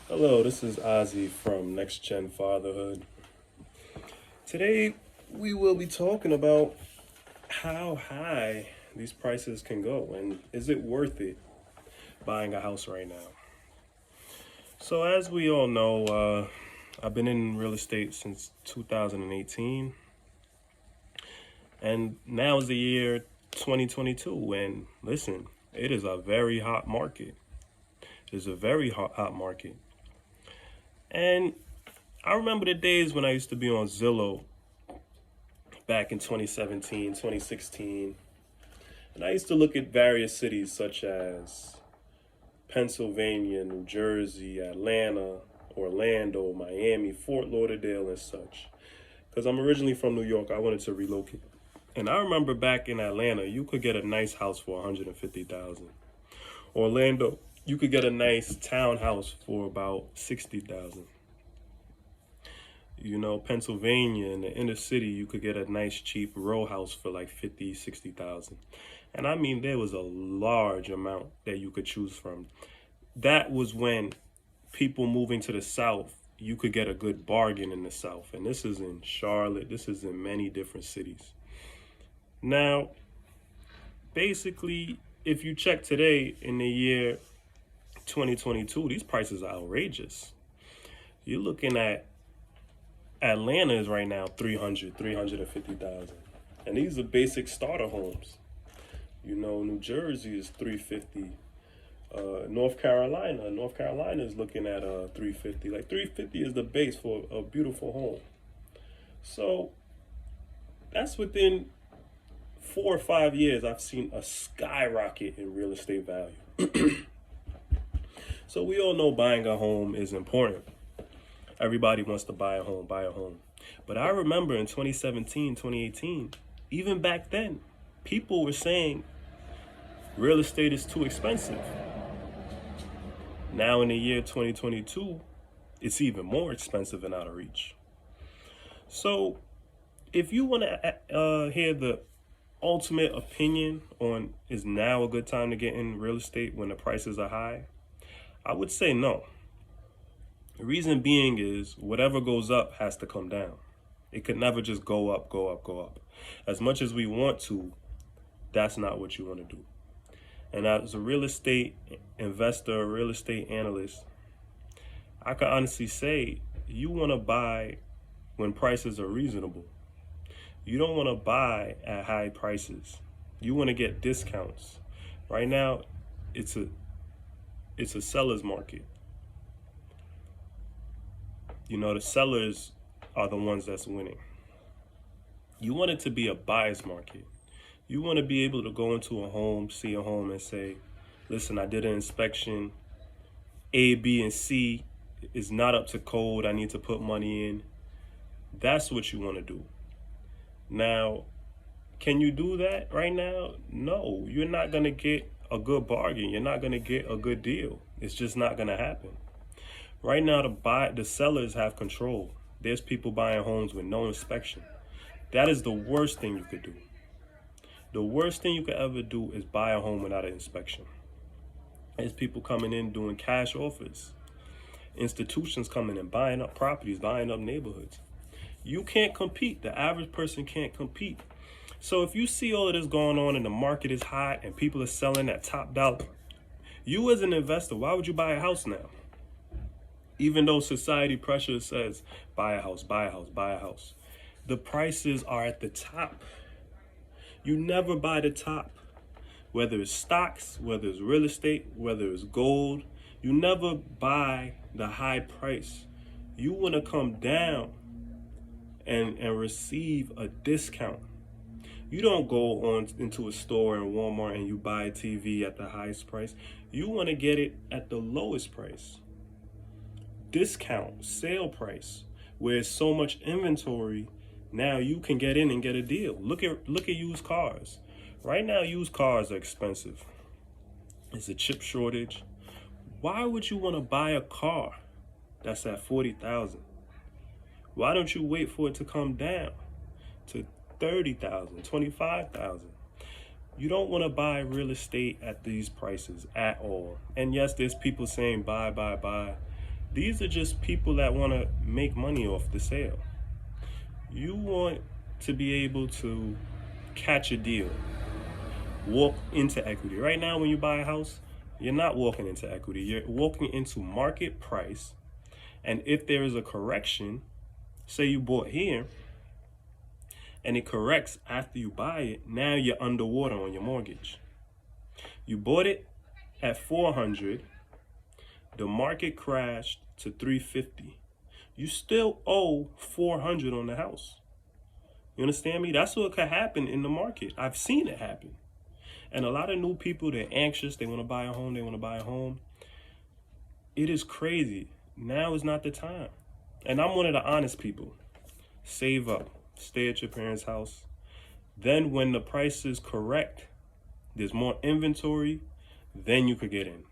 Hello, this is Ozzy from Next Gen Fatherhood. Today, we will be talking about how high these prices can go and is it worth it buying a house right now? So, as we all know, I've been in real estate since 2018, and now is the year 2022. And listen, it is a very hot market. It is a very hot market. And I remember the days when I used to be on Zillow back in 2017, 2016. And I used to look at various cities such as Pennsylvania, New Jersey, Atlanta, Orlando, Miami, Fort Lauderdale, and such. Because I'm originally from New York, I wanted to relocate. And I remember back in Atlanta, you could get a nice house for 150,000. Orlando, you could get a nice townhouse for about 60,000. Pennsylvania in the inner city, you could get a nice cheap row house for like 50, 60,000. And I mean, there was a large amount that you could choose from. That was when people moving to the South, you could get a good bargain in the South. And this is in Charlotte, this is in many different cities. Now, basically, if you check today in the year 2022, these prices are outrageous. You're looking at Atlanta is right now 350,000. And these are basic starter homes. New Jersey is 350. North Carolina is looking at 350. Like 350 is the base for a beautiful home. So that's within 4 or 5 years, I've seen a skyrocket in real estate value. So we all know buying a home is important. Everybody wants to buy a home. But I remember in 2017, 2018, even back then, people were saying real estate is too expensive. Now in the year 2022, it's even more expensive and out of reach. So if you want to hear the ultimate opinion on is now a good time to get in real estate when the prices are high, I would say no. The reason being is whatever goes up has to come down. It could never just go up, go up, go up. As much as we want to, that's not what you want to do. And as a real estate investor, a real estate analyst, I can honestly say you want to buy when prices are reasonable. You don't want to buy at high prices. You want to get discounts. Right now, it's a seller's market. The sellers are the ones that's winning. You want it to be a buyer's market. You want to be able to go into a home, see a home and say, listen, I did an inspection. A, B, and C is not up to code. I need to put money in. That's what you want to do. Now, can you do that right now? No, you're not going to get a good bargain. You're not going to get a good deal. It's just not going to happen. Right now, the sellers have control. There's people buying homes with no inspection. That is the worst thing you could do. The worst thing you could ever do is buy a home without an inspection. There's people coming in doing cash offers. Institutions coming in, buying up properties, buying up neighborhoods. You can't compete. The average person can't compete. So if you see all of this going on and the market is hot and people are selling at top dollar, you as an investor, why would you buy a house now? Even though society pressure says, buy a house, buy a house, buy a house. The prices are at the top. You never buy the top. Whether it's stocks, whether it's real estate, whether it's gold, you never buy the high price. You want to come down and receive a discount. You don't go on into a store in Walmart and you buy a TV at the highest price. You want to get it at the lowest price. Discount, sale price, where it's so much inventory, now you can get in and get a deal. Look at used cars. Right now, used cars are expensive. It's a chip shortage. Why would you want to buy a car that's at 40,000? Why don't you wait for it to come down to 30,000, 25,000? You don't want to buy real estate at these prices at all. And yes, there's people saying buy, buy, buy. These are just people that want to make money off the sale. You want to be able to catch a deal, walk into equity. Right now, when you buy a house, you're not walking into equity. You're walking into market price. And if there is a correction, say you bought here and it corrects after you buy it, now you're underwater on your mortgage. You bought it at 400, the market crashed to 350. You still owe 400 on the house. You understand me? That's what could happen in the market. I've seen it happen. And a lot of new people, they're anxious. They want to buy a home. They want to buy a home. It is crazy. Now is not the time. And I'm one of the honest people. Save up. Stay at your parents' house. Then when the price is correct, there's more inventory, then you could get in.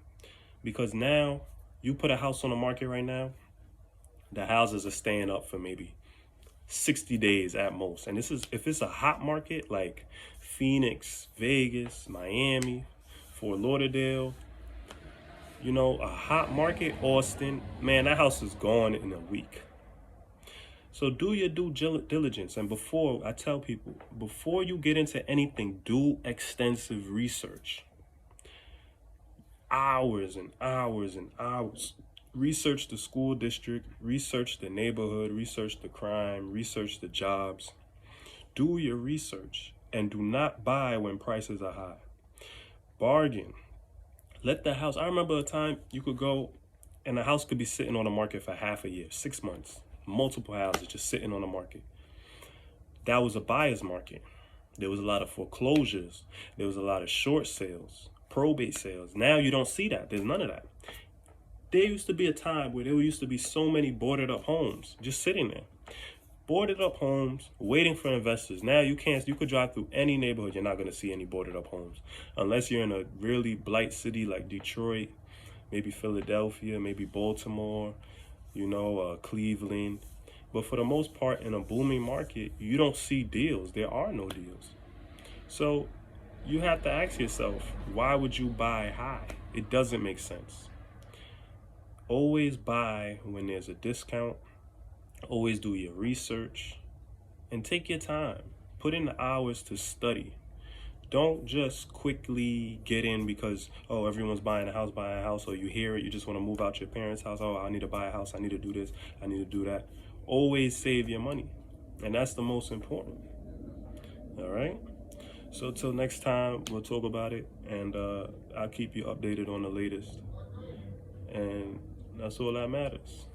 Because now, you put a house on the market right now, the houses are staying up for maybe 60 days at most. And this is, if it's a hot market like Phoenix, Vegas, Miami, Fort Lauderdale, you know, a hot market, Austin, man, that house is gone in a week. So do your due diligence. And I tell people, before you get into anything, do extensive research. Hours and hours and hours. Research the school district, research the neighborhood, research the crime, research the jobs. Do your research and do not buy when prices are high. Bargain. Let the house, I remember a time you could go and the house could be sitting on the market for half a year, 6 months, multiple houses just sitting on the market. That was a buyer's market. There was a lot of foreclosures. There was a lot of short sales, probate sales. Now you don't see that. There's none of that. There used to be a time where there used to be so many boarded up homes just sitting there. Boarded up homes waiting for investors. Now you could drive through any neighborhood, you're not going to see any boarded up homes. Unless you're in a really blight city like Detroit, maybe Philadelphia, maybe Baltimore, Cleveland. But for the most part, in a booming market, you don't see deals. There are no deals. So you have to ask yourself, why would you buy high? It doesn't make sense. Always buy when there's a discount. Always do your research and take your time. Put in the hours to study. Don't just quickly get in because, everyone's buying a house, or you hear it, you just want to move out your parents' house. I need to buy a house. I need to do this. I need to do that. Always save your money. And that's the most important. All right? So till next time, we'll talk about it, and I'll keep you updated on the latest. And that's all that matters.